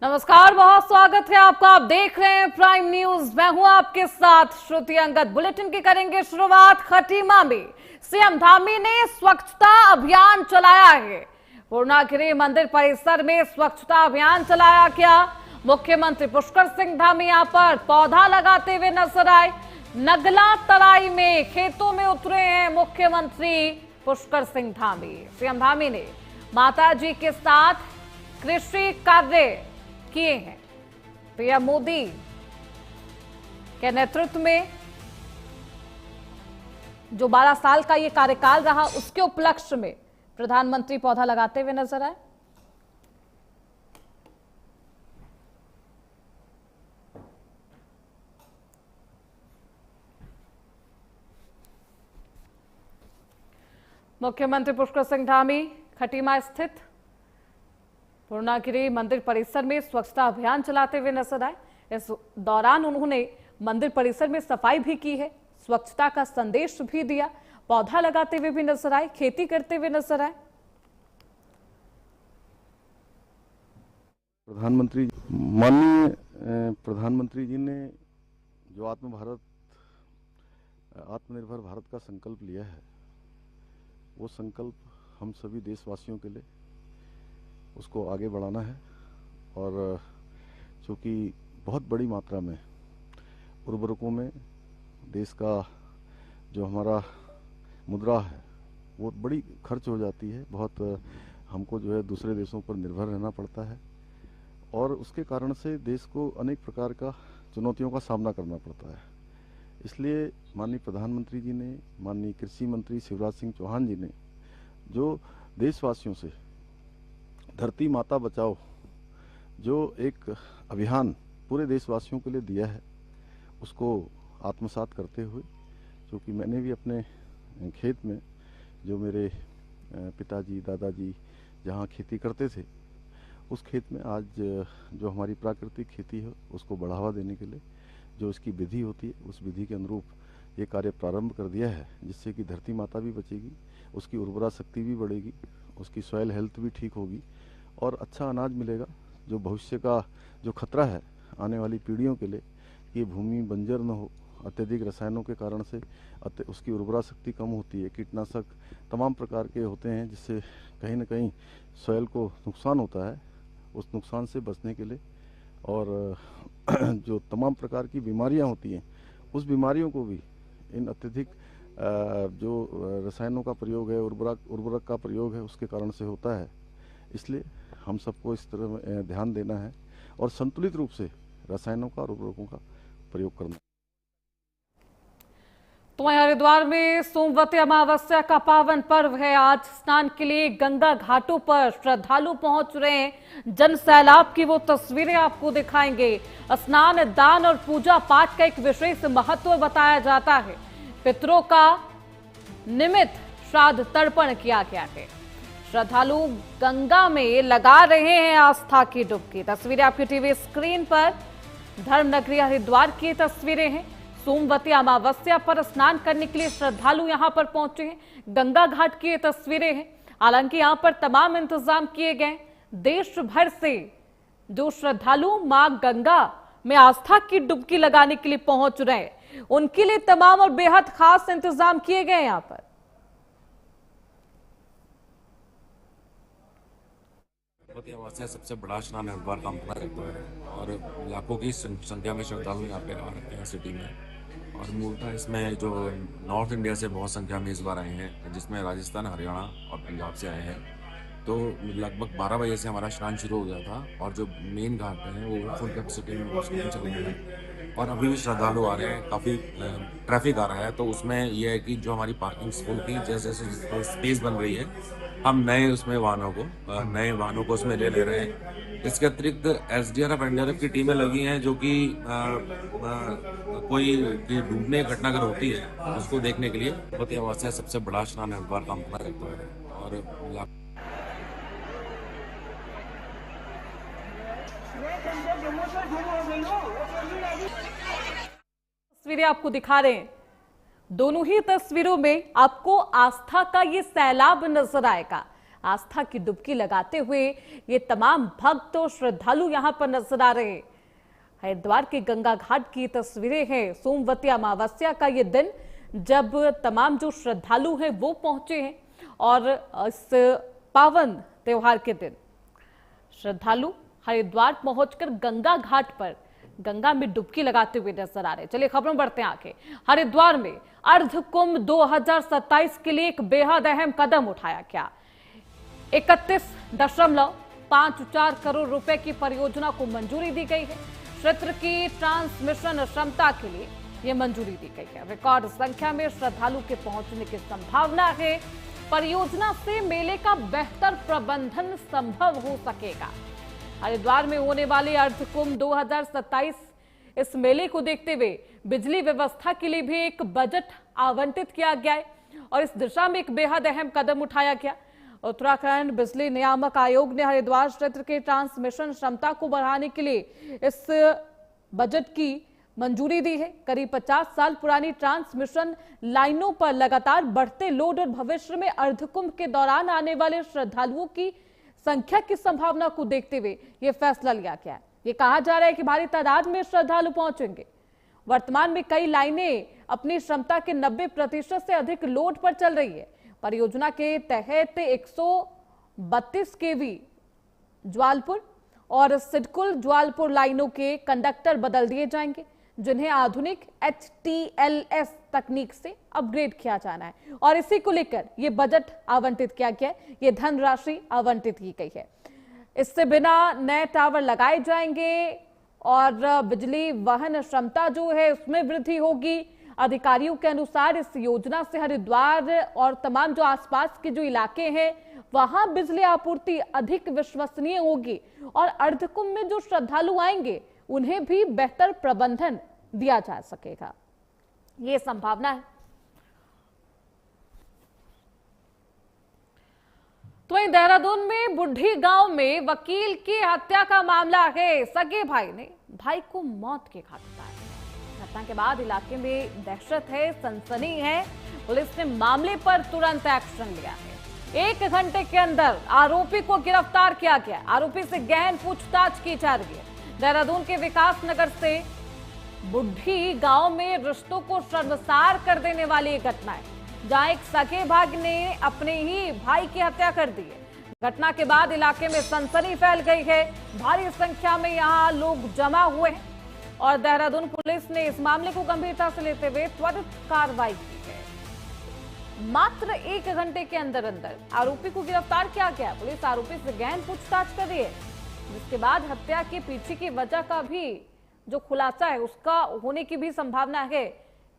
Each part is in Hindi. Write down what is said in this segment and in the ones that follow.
नमस्कार, बहुत स्वागत है आपका। आप देख रहे हैं प्राइम न्यूज। मैं हूं आपके साथ श्रुति अंगद। बुलेटिन की करेंगे शुरुआत खटीमा में। सीएम धामी ने स्वच्छता अभियान चलाया है। पूर्णागिरि मंदिर परिसर में स्वच्छता अभियान चलाया गया। मुख्यमंत्री पुष्कर सिंह धामी यहां पर पौधा लगाते हुए नजर आए। नगला तराई में खेतों में उतरे हैं मुख्यमंत्री पुष्कर सिंह धामी। सीएम धामी ने माता जी के साथ कृषि कार्य किए हैं। पीएम मोदी के नेतृत्व में जो 12 साल का ये कार्यकाल रहा, उसके उपलक्ष्य में प्रधानमंत्री पौधा लगाते हुए नजर आए। मुख्यमंत्री पुष्कर सिंह धामी खटीमा स्थित पूर्णागिरि मंदिर परिसर में स्वच्छता अभियान चलाते हुए नजर आए। इस दौरान उन्होंने मंदिर परिसर में सफाई भी की है, स्वच्छता का संदेश भी दिया, पौधा लगाते हुए भी नजर आए, खेती करते हुए नजर आए। माननीय प्रधानमंत्री जी ने जो आत्मनिर्भर भारत का संकल्प लिया है, वो संकल्प हम सभी देशवासियों के लिए उसको आगे बढ़ाना है। और चूँकि बहुत बड़ी मात्रा में उर्वरकों में देश का जो हमारा मुद्रा है वो बड़ी खर्च हो जाती है, बहुत हमको जो है दूसरे देशों पर निर्भर रहना पड़ता है और उसके कारण से देश को अनेक प्रकार का चुनौतियों का सामना करना पड़ता है। इसलिए माननीय प्रधानमंत्री जी ने, माननीय कृषि मंत्री शिवराज सिंह चौहान जी ने जो देशवासियों से धरती माता बचाओ जो एक अभियान पूरे देशवासियों के लिए दिया है, उसको आत्मसात करते हुए, क्योंकि मैंने भी अपने खेत में जो मेरे पिताजी दादाजी जहाँ खेती करते थे, उस खेत में आज जो हमारी प्राकृतिक खेती है उसको बढ़ावा देने के लिए जो इसकी विधि होती है, उस विधि के अनुरूप ये कार्य प्रारंभ कर दिया है, जिससे कि धरती माता भी बचेगी, उसकी उर्वरा शक्ति भी बढ़ेगी, उसकी सॉइल हेल्थ भी ठीक होगी और अच्छा अनाज मिलेगा। जो भविष्य का जो खतरा है आने वाली पीढ़ियों के लिए, ये भूमि बंजर न हो, अत्यधिक रसायनों के कारण से उसकी उर्वरा शक्ति कम होती है, कीटनाशक तमाम प्रकार के होते हैं जिससे कहीं ना कहीं सॉइल को नुकसान होता है। उस नुकसान से बचने के लिए और जो तमाम प्रकार की बीमारियां होती हैं, उस बीमारियों को भी इन अत्यधिक जो रसायनों का प्रयोग है, उर्वरक का प्रयोग है, उसके कारण से होता है। इसलिए हम सबको इस तरह ध्यान देना है और संतुलित रूप से रसायनों का और उर्वरकों का प्रयोग करना। तो हरिद्वार में सोमवती अमावस्या का पावन पर्व है। आज स्नान के लिए गंगा घाटों पर श्रद्धालु पहुंच रहे हैं। जन सैलाब की वो तस्वीरें आपको दिखाएंगे। स्नान, दान और पूजा पाठ का एक विशेष महत्व बताया जाता है। पितरों का निमित्त श्राद्ध तर्पण किया गया है। श्रद्धालु गंगा में लगा रहे हैं आस्था की डुबकी। तस्वीरें आपकी टीवी स्क्रीन पर धर्मनगरी हरिद्वार की तस्वीरें हैं। सोमवती अमावस्या पर स्नान करने के लिए श्रद्धालु यहां पर पहुंचे हैं। गंगा घाट की ये तस्वीरें हैं। हालांकि यहां पर तमाम इंतजाम किए गए। देश भर से जो श्रद्धालु मां गंगा में आस्था की डुबकी लगाने के लिए पहुंच रहे हैं, उनके लिए तमाम और बेहद खास इंतजाम किए गए यहां पर। सोमवती अमावस्या सबसे बड़ा स्नान हरिद्वार का माना जाता है और लाखों की संख्या में श्रद्धालु यहाँ पे आ रहे हैं सिटी में। और मूलतः इसमें जो नॉर्थ इंडिया से बहुत संख्या में इस बार आए हैं, जिसमें राजस्थान, हरियाणा और पंजाब से आए हैं। तो लगभग 12 बजे से हमारा स्नान शुरू हो गया था और जो मेन घाट है वो फुल कैपेसिटी में चल रहे हैं और अभी भी श्रद्धालु आ रहे हैं। काफ़ी ट्रैफिक आ रहा है, तो उसमें यह है कि जो हमारी पार्किंग फुल की जैसे जैसे स्पेस बन रही है, हम नए वाहनों को उसमें ले रहे हैं। इसके अतिरिक्त एसडीआरएफ एनडीआरएफ की टीमें लगी हैं, जो कि कोई डूबने की घटना अगर होती है उसको देखने के लिए। सोमवती अमावस्या सबसे बड़ा स्नान हरिद्वार का माना जाता है और तस्वीरें आपको दिखा रहे हैं। दोनों ही तस्वीरों में आपको आस्था का ये सैलाब नजर आएगा। आस्था की डुबकी लगाते हुए ये तमाम भक्त और श्रद्धालु यहां पर नजर आ रहे हैं। हरिद्वार के गंगा घाट की तस्वीरें हैं। सोमवती अमावस्या का ये दिन जब तमाम जो श्रद्धालु हैं वो पहुंचे हैं और इस पावन त्योहार के दिन श्रद्धालु हरिद्वार पहुंचकर गंगा घाट पर गंगा में डुबकी लगाते हुए नजर आ रहे हैं। चलिए खबरों बढ़ते हैं आगे। हरिद्वार में अर्ध कुंभ 2027 के लिए एक बेहद अहम कदम उठाया गया। 31.54 करोड़ रुपए की परियोजना को मंजूरी दी गई है। क्षेत्र की ट्रांसमिशन क्षमता के लिए यह मंजूरी दी गई है। रिकॉर्ड संख्या में श्रद्धालु के पहुंचने की संभावना है। परियोजना से मेले का बेहतर प्रबंधन संभव हो सकेगा। हरिद्वार में होने वाले अर्ध कुंभ 2027 इस मेले को देखते हुए बिजली व्यवस्था के लिए भी एक बजट आवंटित किया गया है और इस दिशा में एक बेहद अहम कदम उठाया गया। उत्तराखंड बिजली नियामक आयोग ने हरिद्वार क्षेत्र के ट्रांसमिशन क्षमता को बढ़ाने के लिए इस बजट की मंजूरी दी है। करीब 50 साल पुरानी ट्रांसमिशन लाइनों पर लगातार बढ़ते लोड और भविष्य में अर्धकुंभ के दौरान आने वाले श्रद्धालुओं की संख्या की संभावना को देखते हुए यह फैसला लिया गया है। ये कहा जा रहा है कि भारी तादाद में श्रद्धालु पहुंचेंगे। वर्तमान में कई लाइनें अपनी क्षमता के 90% से अधिक लोड पर चल रही है। परियोजना के तहत 132 केवी ज्वालपुर और सिडकुल ज्वालपुर लाइनों के कंडक्टर बदल दिए जाएंगे, जिन्हें आधुनिक HTLS तकनीक से अपग्रेड किया जाना है और इसी को लेकर यह बजट आवंटित किया गया है। ये धनराशि आवंटित की गई है। इससे बिना नए टावर लगाए जाएंगे और बिजली वहन क्षमता जो है उसमें वृद्धि होगी। अधिकारियों के अनुसार इस योजना से हरिद्वार और तमाम जो आसपास के जो इलाके हैं वहां बिजली आपूर्ति अधिक विश्वसनीय होगी और अर्धकुंभ में जो श्रद्धालु आएंगे उन्हें भी बेहतर प्रबंधन दिया जा सकेगा। ये संभावना है। तो वहीं देहरादून में बुढ़ी गांव में वकील की हत्या का मामला है। सगे भाई ने भाई को मौत के घाट उतारा। घटना के बाद इलाके में दहशत है, सनसनी है। पुलिस ने मामले पर तुरंत एक्शन लिया है। 1 घंटे के अंदर आरोपी को गिरफ्तार किया गया। आरोपी से गहन पूछताछ की जा रही है। देहरादून के विकास नगर से बुढ़ी गांव में रिश्तों को शर्मसार कर देने वाली एक घटना है, जहां एक सगे भाई ने अपने ही भाई की हत्या कर दी है। घटना के बाद इलाके में सनसनी फैल गई है। भारी संख्या में यहां लोग जमा हुए हैं और देहरादून पुलिस ने इस मामले को गंभीरता से लेते हुए त्वरित कार्रवाई की है। मात्र 1 घंटे के अंदर अंदर आरोपी को गिरफ्तार किया गया। पुलिस आरोपी से गहन पूछताछ कर रही है, जिसके बाद हत्या के पीछे की वजह का भी जो खुलासा है उसका होने की भी संभावना है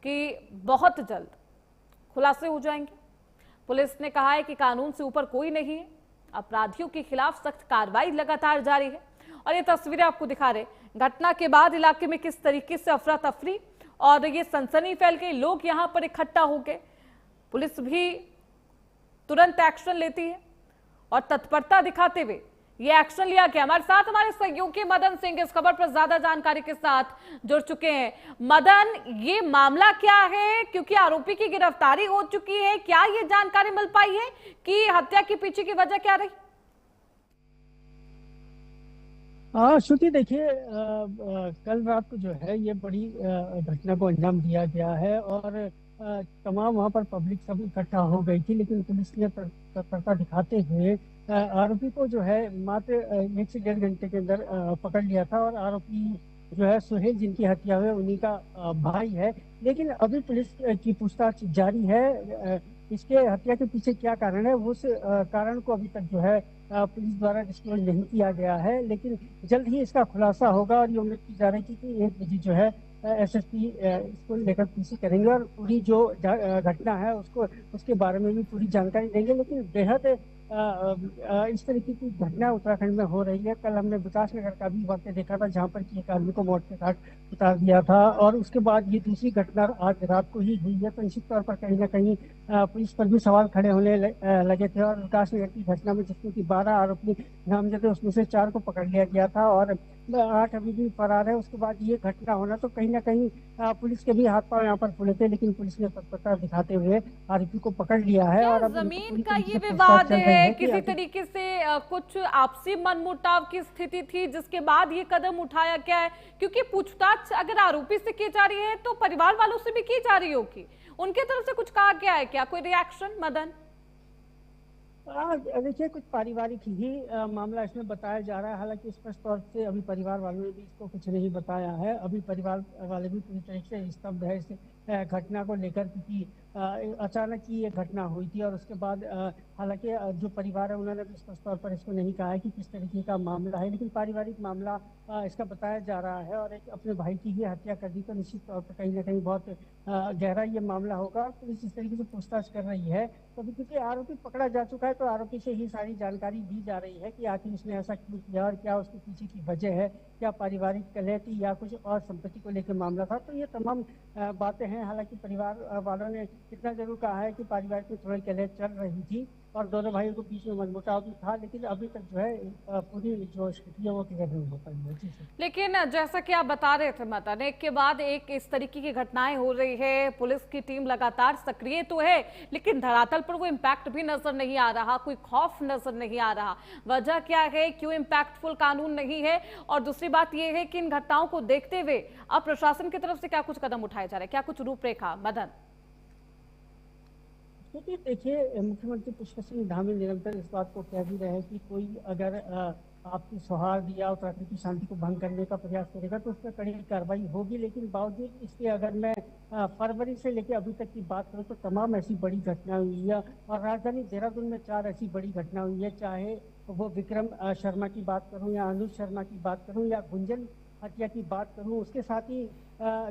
कि बहुत जल्द खुलासे हो जाएंगे। पुलिस ने कहा है कि कानून से ऊपर कोई नहीं है। अपराधियों के खिलाफ सख्त कार्रवाई लगातार जारी है और ये तस्वीरें आपको दिखा रहे। घटना के बाद इलाके में किस तरीके से अफरा तफरी और ये सनसनी फैल गई। लोग यहां पर इकट्ठा हो गए। पुलिस भी तुरंत एक्शन लेती है और तत्परता दिखाते हुए ये एक्शन लिया गया। हमारे साथ हमारे सहयोगी मदन सिंह इस खबर पर ज्यादा जानकारी के साथ जुड़ चुके हैं। मदन, ये मामला क्या है? क्योंकि आरोपी की गिरफ्तारी हो चुकी है, क्या ये जानकारी मिल पाई है कि हत्या के पीछे की वजह क्या रही? श्रुति, देखिए, कल रात को जो है ये बड़ी घटना को अंजाम दिया गया है और तमाम वहाँ पर पब्लिक सब इकट्ठा हो गई थी, लेकिन पुलिस ने तत्परता दिखाते हुए आरोपी को जो है मात्र 1 से 1.5 घंटे के अंदर पकड़ लिया था। और आरोपी जो है सुहेल, जिनकी हत्या हुई, उन्हीं का भाई है। लेकिन अभी पुलिस की पूछताछ जारी है। इसके हत्या के पीछे क्या कारण है, उस कारण को अभी तक जो है पुलिस द्वारा डिस्क्लोज नहीं किया गया है, लेकिन जल्द ही इसका खुलासा होगा। और ये उम्मीद की जा रही थी कि 1 बजे जो है SSP इसको लेकर पीसी करेंगे और पूरी जो घटना है उसके बारे में भी पूरी जानकारी देंगे। लेकिन बेहद इस तरीके की घटना उत्तराखंड में हो रही है। कल हमने विकास नगर का भी वाक़या देखा था, जहां पर कि एक आदमी को मौत के घाट उतार दिया था और उसके बाद ये दूसरी घटना आज रात को ही हुई है। तो निश्चित तौर पर कहीं ना कहीं पुलिस पर भी सवाल खड़े होने लगे थे। और विकास नगर की घटना में जिसमें कि 12 आरोपी नामजद थे, उसमें से 4 को पकड़ लिया गया था और 8 अभी भी फरार है। उसके बाद ये घटना होना तो कहीं ना कहीं पुलिस के भी हाथ पांव यहाँ पर खुले थे, लेकिन पुलिस ने तत्परता दिखाते हुए आरोपी को पकड़ लिया है। और अब जमीन का ये विवाद है, है कि किसी तरीके से कुछ आपसी मनमुटाव की स्थिति थी जिसके बाद ये कदम उठाया गया है? क्योंकि पूछताछ अगर आरोपी से की जा रही है तो परिवार वालों से भी की जा रही होगी, उनके तरफ से कुछ कहा गया है क्या? कोई रिएक्शन मदन? देखिए, कुछ पारिवारिक ही मामला इसमें बताया जा रहा है। हालांकि स्पष्ट तौर से अभी परिवार वालों ने भी इसको कुछ नहीं बताया है। अभी परिवार वाले भी पूरी तरीके से स्तब्ध है इस घटना को लेकर, क्योंकि अचानक ही ये घटना हुई थी। और उसके बाद हालांकि जो परिवार है उन्होंने भी स्पष्ट तौर पर इसको नहीं कहा है कि किस तरीके का मामला है, लेकिन पारिवारिक मामला इसका बताया जा रहा है। और एक अपने भाई की ही हत्या कर दी तो निश्चित तौर पर कहीं ना कहीं बहुत गहरा ये मामला होगा। पुलिस इस तरीके से पूछताछ कर रही है। तो अभी क्योंकि आरोपी पकड़ा जा चुका है तो आरोपी से ही सारी जानकारी दी जा रही है कि आखिर उसने ऐसा क्यों किया और क्या उसके पीछे की वजह है, क्या पारिवारिक कलह थी या कुछ और संपत्ति को लेकर मामला था। तो ये तमाम बातें हैं। हालांकि परिवार वालों ने इतना जरूर कहा है कि पारिवारिक में थोड़ी कलह चल रही थी और दोनों भाइयों के बीच में मनमुटाव भी था, लेकिन अभी तक जो है पूरी जो स्थिति है वो क्लियर नहीं हो पाई है। लेकिन जैसा कि आप बता रहे थे मदन, एक के बाद एक इस तरीके की घटनाएं हो रही है, पुलिस की टीम लगातार सक्रिय तो है लेकिन धरातल पर वो इम्पैक्ट भी नजर नहीं आ रहा, कोई खौफ नजर नहीं आ रहा। वजह क्या है, क्यों इम्पैक्टफुल कानून नहीं है? और दूसरी बात यह है कि इन घटनाओं को देखते हुए अब प्रशासन की तरफ से क्या कुछ कदम उठाए जा रहे हैं, क्या कुछ रूपरेखा? मदन, क्योंकि देखिए, मुख्यमंत्री पुष्कर सिंह धामी निरंतर इस बात को कह भी रहे हैं कि कोई अगर आपकी सौहार्द या उत्तराखंड की शांति को भंग करने का प्रयास करेगा तो उस पर कड़ी कार्रवाई होगी। लेकिन बावजूद इसके अगर मैं फरवरी से लेकर अभी तक की बात करूं तो तमाम ऐसी बड़ी घटना हुई है। और राजधानी देहरादून में 4 ऐसी बड़ी घटना हुई है, चाहे वो विक्रम शर्मा की बात करूं या अनुज शर्मा की बात करूं या गुंजन हत्या की बात करूं। उसके साथ ही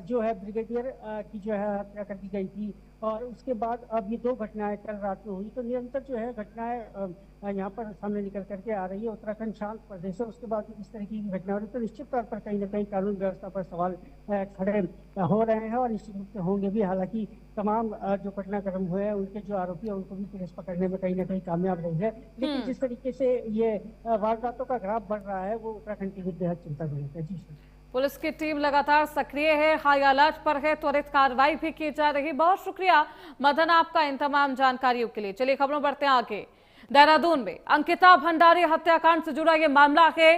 जो है ब्रिगेडियर की जो है हत्या कर दी गई थी। और उसके बाद अब ये 2 घटनाएं कल रात में हुई। तो निरंतर जो है घटनाएं यहाँ पर सामने निकल करके आ रही है। उत्तराखंड शांत प्रदेश है, उसके बाद इस तरीके की घटना हो रही है तो निश्चित तौर पर कहीं ना कहीं कानून व्यवस्था पर सवाल खड़े हो रहे हैं और निश्चित रूप से होंगे भी। हालांकि तमाम जो घटनाक्रम हुए हैं उनके जो आरोपी है उनको भी पुलिस पकड़ने में कहीं ना कहीं कामयाब रही है। लेकिन जिस तरीके से ये वारदातों का ग्राफ बढ़ रहा है वो उत्तराखंड के लिए बेहद चिंताजनक है। जी सर, पुलिस की टीम लगातार सक्रिय है, हाई अलर्ट पर है, त्वरित कार्रवाई भी की जा रही। बहुत शुक्रिया मदन आपका इन तमाम जानकारियों के लिए। चलिए खबरों बढ़ते हैं आगे। देहरादून में अंकिता भंडारी हत्याकांड से जुड़ा यह मामला है।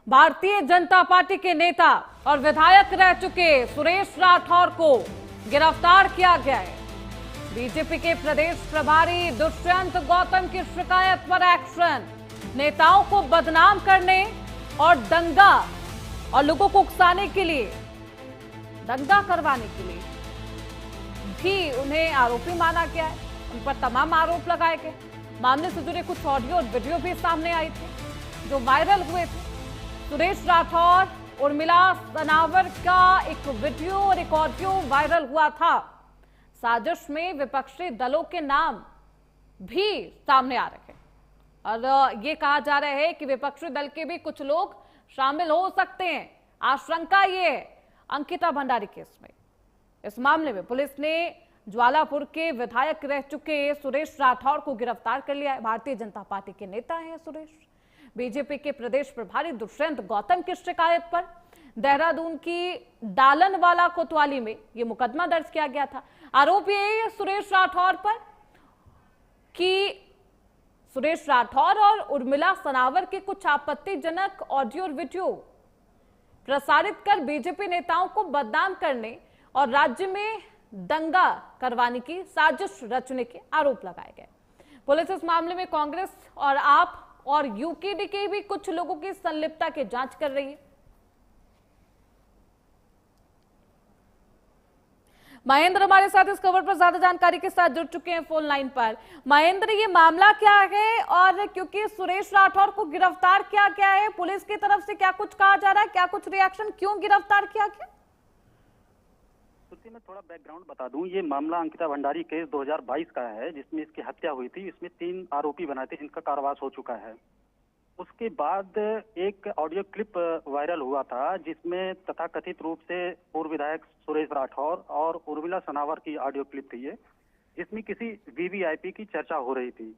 भारतीय जनता पार्टी के नेता और विधायक रह चुके सुरेश राठौर को गिरफ्तार किया गया है। बीजेपी के प्रदेश प्रभारी दुष्यंत गौतम की शिकायत पर एक्शन। नेताओं को बदनाम करने और दंगा और लोगों को उकसाने के लिए, दंगा करवाने के लिए भी उन्हें आरोपी माना गया है। उन पर तमाम आरोप लगाए गए। मामले से जुड़े कुछ ऑडियो और वीडियो भी सामने आए थे जो वायरल हुए थे। सुरेश राठौर उर्मिला सनावर का एक वीडियो और एक ऑडियो वायरल हुआ था। साजिश में विपक्षी दलों के नाम भी सामने आ रहे हैं और ये कहा जा रहा है कि विपक्षी दल के भी कुछ लोग शामिल हो सकते हैं। आशंका ये है अंकिता भंडारी केस में। इस मामले में पुलिस ने ज्वालापुर के विधायक रह चुके सुरेश राठौर को गिरफ्तार कर लिया है। भारतीय जनता पार्टी के नेता हैं सुरेश। बीजेपी के प्रदेश प्रभारी दुष्यंत गौतम की शिकायत पर देहरादून की डालनवाला कोतवाली में यह मुकदमा दर्ज किया गया था। आरोप ये है सुरेश राठौर पर कि सुरेश राठौर और उर्मिला सनावर के कुछ आपत्तिजनक ऑडियो और वीडियो प्रसारित कर बीजेपी नेताओं को बदनाम करने और राज्य में दंगा करवाने की साजिश रचने के आरोप लगाए गए। पुलिस इस मामले में कांग्रेस और आप और यूकेडी के भी कुछ लोगों की संलिप्तता की जांच कर रही है। महेंद्र हमारे साथ इस खबर पर ज्यादा जानकारी के साथ जुड़ चुके हैं फोन लाइन पर। महेंद्र, ये मामला क्या है और क्योंकि सुरेश राठौर को गिरफ्तार किया गया है, पुलिस की तरफ से क्या कुछ कहा जा रहा है, क्या कुछ रिएक्शन, क्यों गिरफ्तार किया गया? मैं थोड़ा बैकग्राउंड बता दूं। ये मामला अंकिता भंडारी केस 2022 का है जिसमें इसकी हत्या हुई थी। इसमें 3 आरोपी बनाए थे जिनका कारावास हो चुका है। उसके बाद एक ऑडियो क्लिप वायरल हुआ था जिसमें तथाकथित रूप से पूर्व विधायक सुरेश राठौर और उर्मिला सनावर की ऑडियो क्लिप थी ये, जिसमें किसी वीवीआईपी की चर्चा हो रही थी।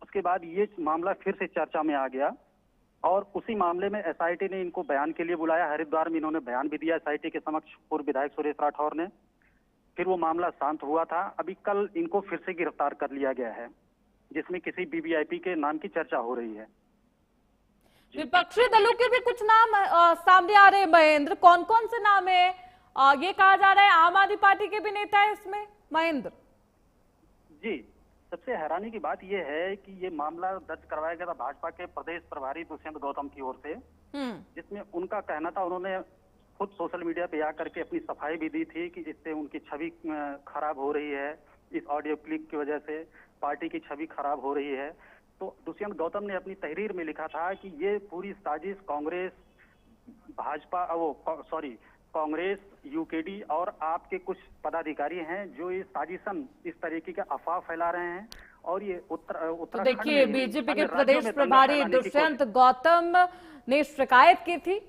उसके बाद ये मामला फिर से चर्चा में आ गया और उसी मामले में एसआईटी ने इनको बयान के लिए बुलाया। हरिद्वार में इन्होंने बयान भी दिया एसआईटी के समक्ष, पूर्व विधायक सुरेश राठौर ने। फिर वो मामला शांत हुआ था। अभी कल इनको फिर से गिरफ्तार कर लिया गया है। जिसमें किसी वीवीआईपी के नाम की चर्चा हो रही है। विपक्षी दलों के भी कुछ नाम सामने आ रहे हैं महेंद्र, कौन कौन से नाम है? ये कहा जा रहा है आम आदमी पार्टी के भी नेता है इसमें महेंद्र। जी, सबसे हैरानी की बात यह है कि ये मामला दर्ज करवाया गया था भाजपा के प्रदेश प्रभारी दुष्यंत गौतम की ओर से, जिसमें उनका कहना था, उन्होंने खुद सोशल मीडिया पे आकर के अपनी सफाई भी दी थी कि इससे उनकी छवि खराब हो रही है, इस ऑडियो क्लिप की वजह से पार्टी की छवि खराब हो रही है। तो दुष्यंत गौतम ने अपनी तहरीर में लिखा था कि ये पूरी साजिश कांग्रेस, भाजपा, कांग्रेस, यूकेडी और आपके कुछ पदाधिकारी हैं जो ये साजिशन इस तरीके का अफवाह फैला रहे हैं। और ये तो देखिए, बीजेपी के प्रदेश प्रभारी दुष्यंत गौतम ने शिकायत की थी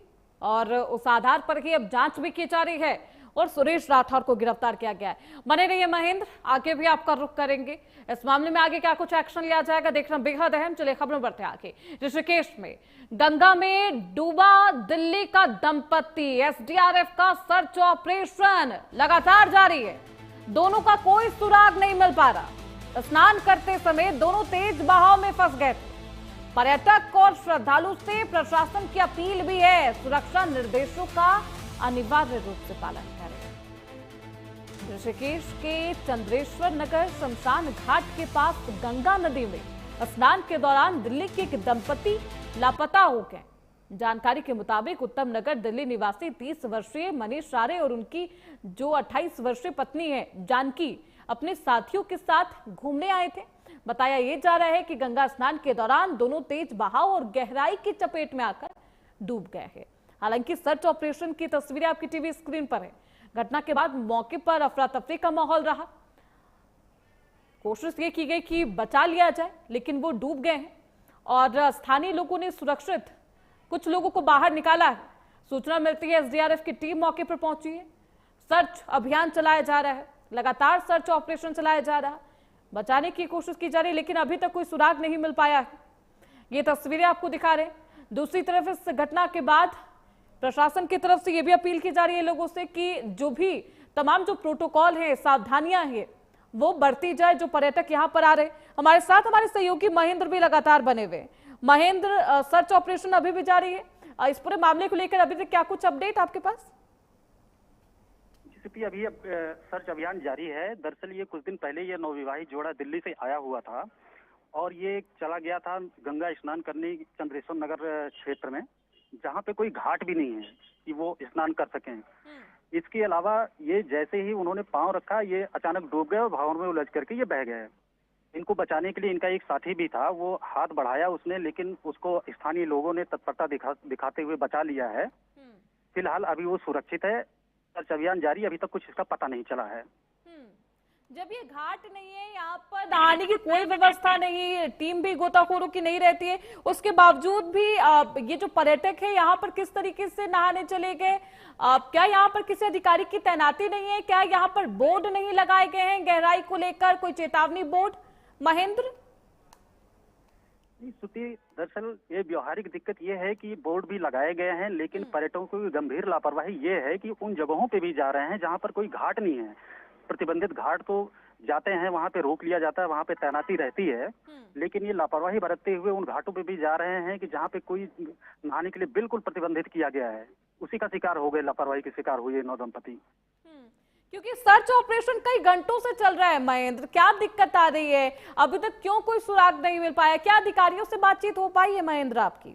और उस आधार पर ही अब जांच भी की जा रही है और सुरेश राठौर को गिरफ्तार किया गया है। बने रहिए महेंद्र, आगे भी आपका रुख करेंगे इस मामले में, आगे क्या कुछ एक्शन लिया जाएगा देखना बेहद अहम। चलिए खबरों बढ़ते आगे। ऋषिकेश में गंगा में डूबा दिल्ली का दंपति, एसडीआरएफ का सर्च ऑपरेशन लगातार जारी है, दोनों का कोई सुराग नहीं मिल पा रहा। स्नान करते समय दोनों तेज बहाव में फंस गए थे। पर्यटक और श्रद्धालु से प्रशासन की अपील भी है, सुरक्षा निर्देशों का अनिवार्य रूप से पालन करें। ऋषिकेश के चंद्रेश्वर नगर शमशान घाट के पास गंगा नदी में स्नान के दौरान दिल्ली के एक दंपति लापता हो गए। जानकारी के मुताबिक उत्तम नगर दिल्ली निवासी 30 वर्षीय मनीष आर्य और उनकी जो 28 वर्षीय पत्नी है जानकी अपने साथियों के साथ घूमने आए थे। बताया ये जा रहा है कि गंगा स्नान के दौरान दोनों तेज बहाव और गहराई की चपेट में आकर डूब गए हैं। हालांकि सर्च ऑपरेशन की तस्वीरें आपकी टीवी स्क्रीन पर है। घटना के बाद मौके पर अफरा तफरी का माहौल रहा। कोशिश ये की गई कि बचा लिया जाए, लेकिन वो डूब गए हैं और स्थानीय लोगों ने सुरक्षित कुछ लोगों को बाहर निकाला है। सूचना मिलती है एसडीआरएफ की टीम मौके पर पहुंची है। सर्च अभियान चलाया जा रहा है, लगातार सर्च ऑपरेशन चलाया जा रहा है, बचाने की कोशिश की जा रही है, लेकिन अभी तक कोई सुराग नहीं मिल पाया है। ये तस्वीरें आपको दिखा रहे हैं। दूसरी तरफ इस घटना के बाद प्रशासन की तरफ से यह भी अपील की जा रही है लोगों से कि जो भी तमाम जो प्रोटोकॉल है, सावधानियां हैं, वो बरती जाए। जो पर्यटक यहाँ पर आ रहे, हमारे साथ हमारे सहयोगी महेंद्र भी लगातार बने हुए। महेंद्र, सर्च ऑपरेशन अभी भी जारी है, इस पूरे मामले को लेकर अभी तक क्या कुछ अपडेट आपके पास? जीसीपी अभी सर्च अभियान जारी है। दरअसल ये कुछ दिन पहले ये नवविवाहित जोड़ा दिल्ली से आया हुआ था और ये चला गया था गंगा स्नान करने चंद्रेश्वर नगर क्षेत्र में, जहाँ पे कोई घाट भी नहीं है कि वो स्नान कर सकें। इसके अलावा ये जैसे ही उन्होंने पांव रखा, ये अचानक डूब गए और भावर में उलझ करके ये बह गए। इनको बचाने के लिए इनका एक साथी भी था, वो हाथ बढ़ाया उसने, लेकिन उसको स्थानीय लोगों ने तत्परता दिखाते हुए बचा लिया है। फिलहाल अभी वो सुरक्षित है। सर्च अभियान जारी, अभी तक कुछ इसका पता नहीं चला है। जब ये घाट नहीं है, यहाँ पर नहाने की कोई व्यवस्था नहीं है, टीम भी गोताखोरों की नहीं रहती है, उसके बावजूद भी ये जो पर्यटक है यहाँ पर किस तरीके से नहाने चले गए? क्या यहाँ पर किसी अधिकारी की तैनाती नहीं है? क्या यहाँ पर बोर्ड नहीं लगाए गए हैं गहराई को लेकर, कोई चेतावनी बोर्ड? महेंद्र, श्रुति, दरअसल ये व्यवहारिक दिक्कत ये है कि बोर्ड भी लगाए गए हैं, लेकिन पर्यटकों की गंभीर लापरवाही ये है कि उन जगहों पे भी जा रहे हैं जहाँ पर कोई घाट नहीं है। प्रतिबंधित घाट तो जाते हैं, वहाँ पे रोक लिया जाता है, वहाँ पे तैनाती रहती है, लेकिन ये लापरवाही बरतते हुए उन घाटों पे भी जा रहे हैं कि जहाँ पे कोई नहाने के लिए बिल्कुल प्रतिबंधित किया गया है। उसी का शिकार हो गए, लापरवाही के शिकार हुए नौ दंपति। क्योंकि सर्च ऑपरेशन कई घंटों से चल रहा है महेंद्र, क्या दिक्कत आ रही है? अभी तक क्यों कोई सुराग नहीं मिल पाया? क्या अधिकारियों से बातचीत हो पाई है महेंद्र आपकी?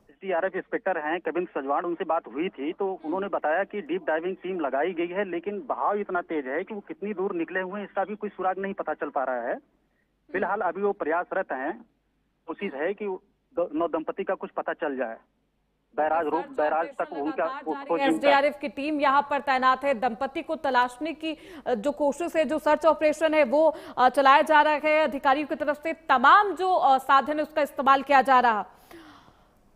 एसडीआरएफ इंस्पेक्टर हैं कविंद्र सजवाण, उनसे बात हुई थी तो उन्होंने बताया कि डीप डाइविंग टीम लगाई गई है, लेकिन बहाव इतना तेज है कि वो कितनी दूर निकले हुए हैं इसका भी कोई सुराग नहीं पता चल पा रहा है। फिलहाल अभी वो प्रयासरत हैं, कोशिश है कि नौ दंपति का कुछ पता चल जाए। बैराज तक उनका एसडीआरएफ की टीम यहाँ पर तैनात है। दंपति को तलाशने की जो कोशिश है, जो सर्च ऑपरेशन है, वो चलाया जा रहा है। अधिकारियों की तरफ से तमाम जो साधन है उसका इस्तेमाल किया जा रहा।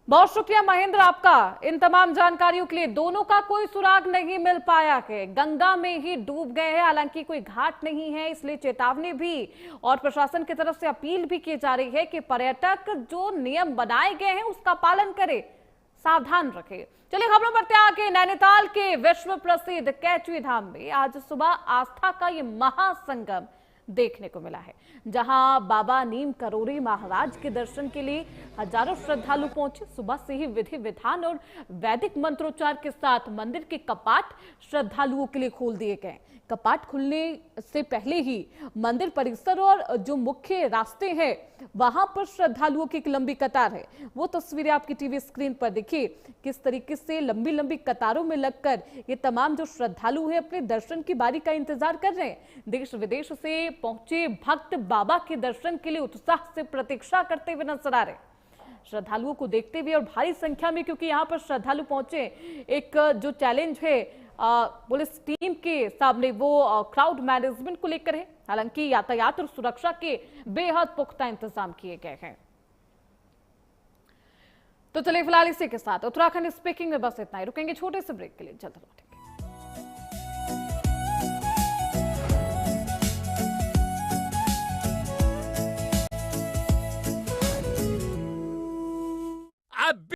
बहुत शुक्रिया महेंद्र आपका इन तमाम जानकारियों के लिए। दोनों का कोई सुराग नहीं मिल पाया है, गंगा में ही डूब गए हैं। हालांकि कोई घाट नहीं है, इसलिए चेतावनी भी और प्रशासन की तरफ से अपील भी की जा रही है कि पर्यटक जो नियम बनाए गए हैं उसका पालन करे, सावधान रखे। चलिए खबरों बढ़ते आगे। नैनीताल के विश्व प्रसिद्ध कैचुई धाम में आज सुबह आस्था का ये महासंगम देखने को मिला है, जहां बाबा नीम करोड़ी महाराज के दर्शन के लिए हजारों श्रद्धालु पहुंचे। सुबह से ही विधि विधान और वैदिक मंत्रोच्चार के साथ मंदिर के कपाट श्रद्धालुओं के लिए खोल दिए गए। कपाट खुलने से पहले ही मंदिर परिसर और जो मुख्य रास्ते हैं वहां पर श्रद्धालुओं की एक लंबी कतार है। वो तस्वीरें आपकी टीवी स्क्रीन पर देखिए, किस तरीके से लंबी लंबी कतारों में लगकर ये तमाम जो श्रद्धालु हैं अपने दर्शन की बारी का इंतजार कर रहे हैं। देश विदेश से पहुंचे भक्त बाबा के दर्शन के लिए उत्साह से प्रतीक्षा करते हुए नजर आ रहे हैं। श्रद्धालुओं को देखते हुए और भारी संख्या में, क्योंकि यहाँ पर श्रद्धालु पहुंचे, एक जो चैलेंज है पुलिस टीम के सामने वो क्राउड मैनेजमेंट को लेकर है। हालांकि यातायात और सुरक्षा के बेहद पुख्ता इंतजाम किए गए हैं। तो चलिए फिलहाल इसी के साथ उत्तराखंड स्पीकिंग में बस इतना ही। रुकेंगे छोटे से ब्रेक के लिए, जल्द लौटेंगे।